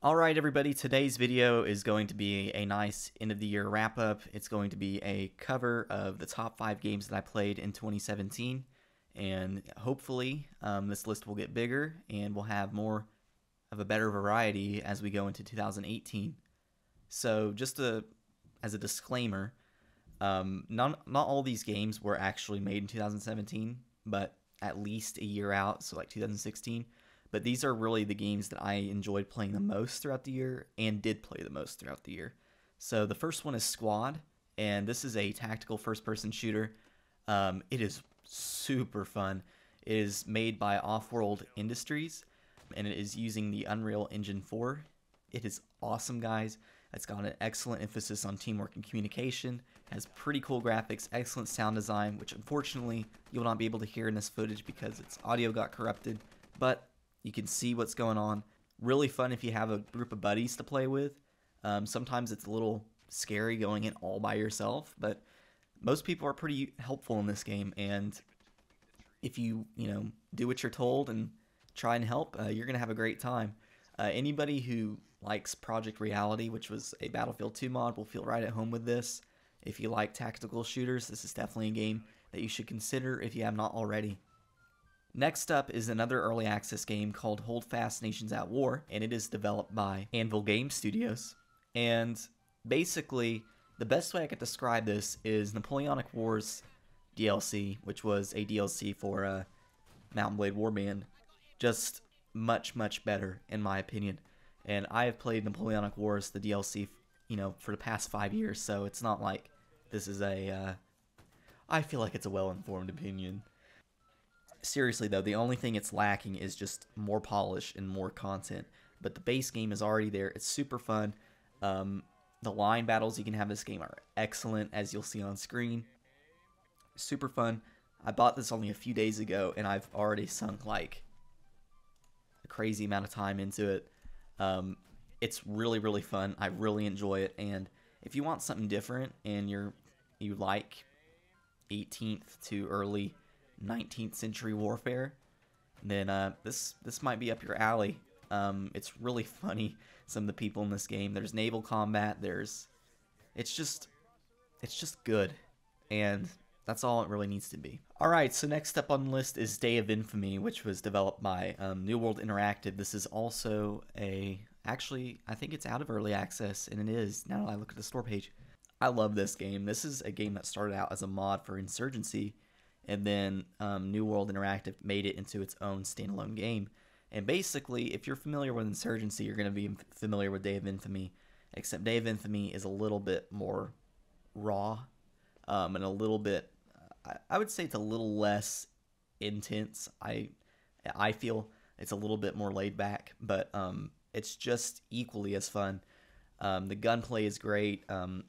Alright everybody, today's video is going to be a nice end of the year wrap up. It's going to be a cover of the top 5 games that I played in 2017, and hopefully this list will get bigger and we'll have more of a better variety as we go into 2018. So just as a disclaimer, not all these games were actually made in 2017, but at least a year out, so like 2016. But these are really the games that I enjoyed playing the most throughout the year and did play the most throughout the year. So the first one is Squad, and this is a tactical first-person shooter. It is super fun. It is made by Offworld Industries, and it is using the Unreal Engine 4. It is awesome, guys. It's got an excellent emphasis on teamwork and communication. It has pretty cool graphics, excellent sound design, which unfortunately you'll not be able to hear in this footage because its audio got corrupted. But you can see what's going on. Really fun if you have a group of buddies to play with. Sometimes it's a little scary going in all by yourself, but most people are pretty helpful in this game. And if you do what you're told and try and help, you're gonna have a great time. Anybody who likes Project Reality, which was a Battlefield 2 mod, will feel right at home with this. If you like tactical shooters, this is definitely a game that you should consider if you have not already. Next up is another early access game called Holdfast Nations at War, and it is developed by Anvil Game Studios. And basically, the best way I could describe this is Napoleonic Wars DLC, which was a DLC for Mountain Blade Warband, just much, much better in my opinion. And I have played Napoleonic Wars, the DLC, for the past 5 years, so it's not like this is I feel like it's a well-informed opinion. Seriously though, the only thing it's lacking is just more polish and more content. But the base game is already there. It's super fun. The line battles you can have in this game are excellent, as you'll see on screen. Super fun. I bought this only a few days ago, and I've already sunk like a crazy amount of time into it. It's really, really fun. I really enjoy it. And if you want something different and you like 18th to early 19th century warfare, then this might be up your alley. It's really funny, some of the people in this game. There's naval combat. It's just good, and that's all it really needs to be. Alright, so next up on the list is Day of Infamy, which was developed by New World Interactive. This is also actually, I think it's out of early access, and it is, now that I look at the store page. I love this game. This is a game that started out as a mod for Insurgency, and then New World Interactive made it into its own standalone game. And basically, if you're familiar with Insurgency, you're going to be familiar with Day of Infamy, except Day of Infamy is a little bit more raw, and a little bit, I would say it's a little less intense. I feel it's a little bit more laid back, but it's just equally as fun. The gunplay is great.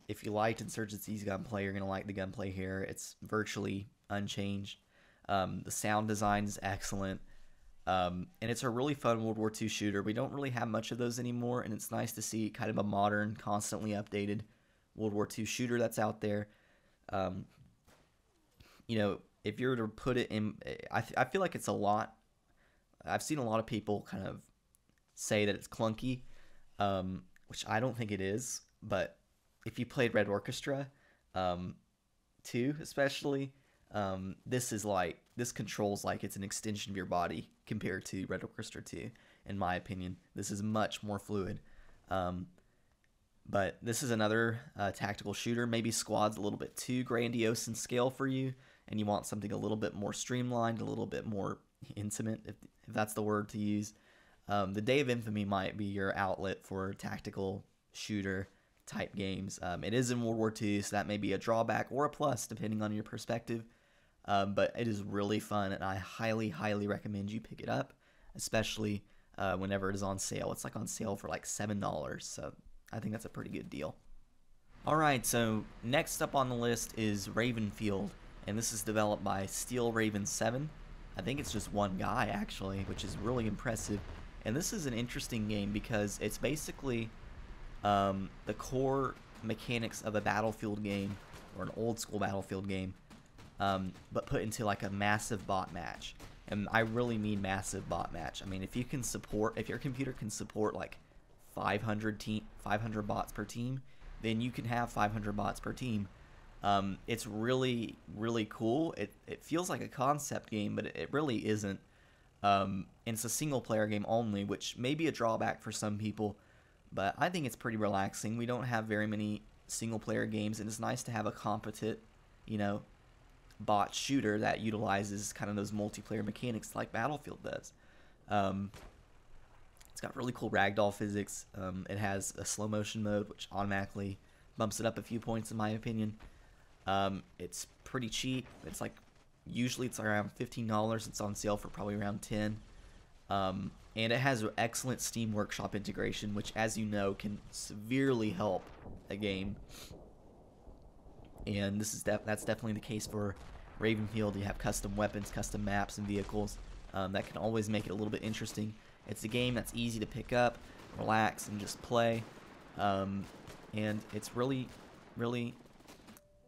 If you liked Insurgency's gunplay, you're going to like the gunplay here. It's virtually unchanged. The sound design is excellent. And it's a really fun World War II shooter. We don't really have much of those anymore, and it's nice to see kind of a modern, constantly updated World War II shooter that's out there. If you were to put it in, I feel like it's a lot. I've seen a lot of people kind of say that it's clunky, which I don't think it is. But if you played Red Orchestra 2 especially, this controls like it's an extension of your body compared to Red Orchestra 2, in my opinion. This is much more fluid. But this is another tactical shooter. Maybe Squad's a little bit too grandiose in scale for you, and you want something a little bit more streamlined, a little bit more intimate, if that's the word to use. The Day of Infamy might be your outlet for tactical shooter type games. It is in World War II, so that may be a drawback or a plus depending on your perspective. But it is really fun, and I highly, highly recommend you pick it up, especially whenever it is on sale. It's like on sale for like $7, so I think that's a pretty good deal. Alright, so next up on the list is Ravenfield, and this is developed by Steel Raven 7. I think it's just one guy, actually, which is really impressive. And this is an interesting game because it's basically the core mechanics of a Battlefield game, or an old school Battlefield game, but put into like a massive bot match. And I really mean massive bot match. I mean, if your computer can support like 500 bots per team, then you can have 500 bots per team. It's really, really cool. It feels like a concept game, but it really isn't. And it's a single player game only, which may be a drawback for some people, but I think it's pretty relaxing. We don't have very many single player games, and it's nice to have a competent, bot shooter that utilizes kind of those multiplayer mechanics like Battlefield does. It's got really cool ragdoll physics. It has a slow motion mode, which automatically bumps it up a few points in my opinion. It's pretty cheap. It's like, usually it's around $15. It's on sale for probably around $10. And it has excellent Steam Workshop integration, which, as you know, can severely help a game. And that's definitely the case for Ravenfield. You have custom weapons, custom maps, and vehicles that can always make it a little bit interesting. It's a game that's easy to pick up, relax, and just play. And it's really, really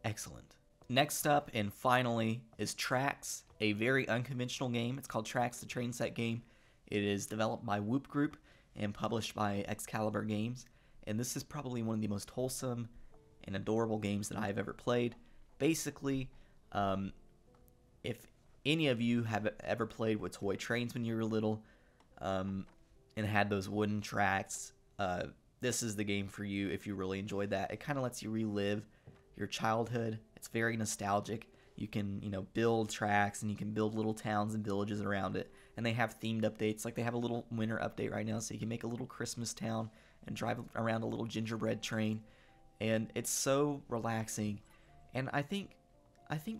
excellent. Next up, and finally, is Tracks, a very unconventional game. It's called Tracks, the Trainset game. It is developed by Whoop Group and published by Excalibur Games. And this is probably one of the most wholesome and adorable games that I've ever played. Basically, if any of you have ever played with toy trains when you were little, and had those wooden tracks, this is the game for you if you really enjoyed that. It kind of lets you relive your childhood. It's very nostalgic. You can, build tracks, and you can build little towns and villages around it. And they have themed updates. Like, they have a little winter update right now, so you can make a little Christmas town and drive around a little gingerbread train. And it's so relaxing. And I think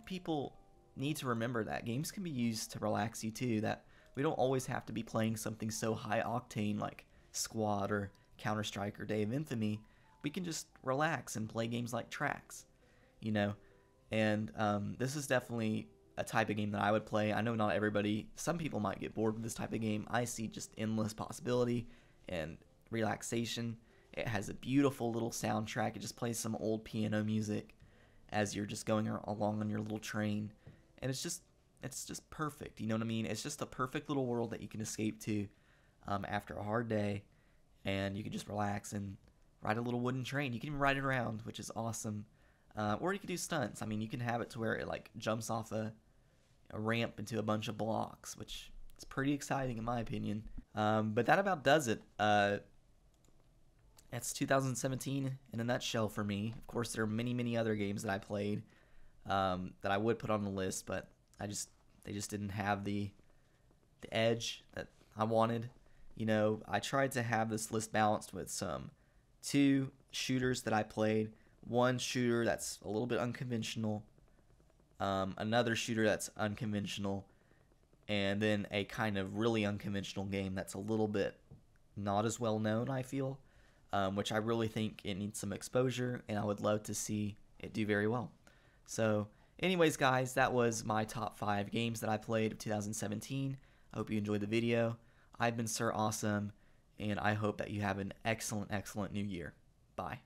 people need to remember that games can be used to relax you too. That we don't always have to be playing something so high octane like Squad or Counter-Strike or Day of Infamy. We can just relax and play games like Tracks, And this is definitely a type of game that I would play. I know not everybody, some people might get bored with this type of game. I see just endless possibility and relaxation. It has a beautiful little soundtrack. It just plays some old piano music as you're just going along on your little train. And it's just perfect. You know what I mean? It's just a perfect little world that you can escape to after a hard day. And you can just relax and ride a little wooden train. You can even ride it around, which is awesome. Or you can do stunts. I mean, you can have it to where it like jumps off a ramp into a bunch of blocks, which is pretty exciting in my opinion. But that about does it. It's 2017 in a nutshell for me. Of course, there are many, many other games that I played that I would put on the list, but they just didn't have the edge that I wanted. I tried to have this list balanced with some 2 shooters that I played, 1 shooter that's a little bit unconventional, another shooter that's unconventional, and then a kind of really unconventional game that's a little bit not as well known, I feel, which I really think it needs some exposure, and I would love to see it do very well. So anyways, guys, that was my top 5 games that I played of 2017. I hope you enjoyed the video. I've been Sir Awesome, and I hope that you have an excellent, excellent new year. Bye.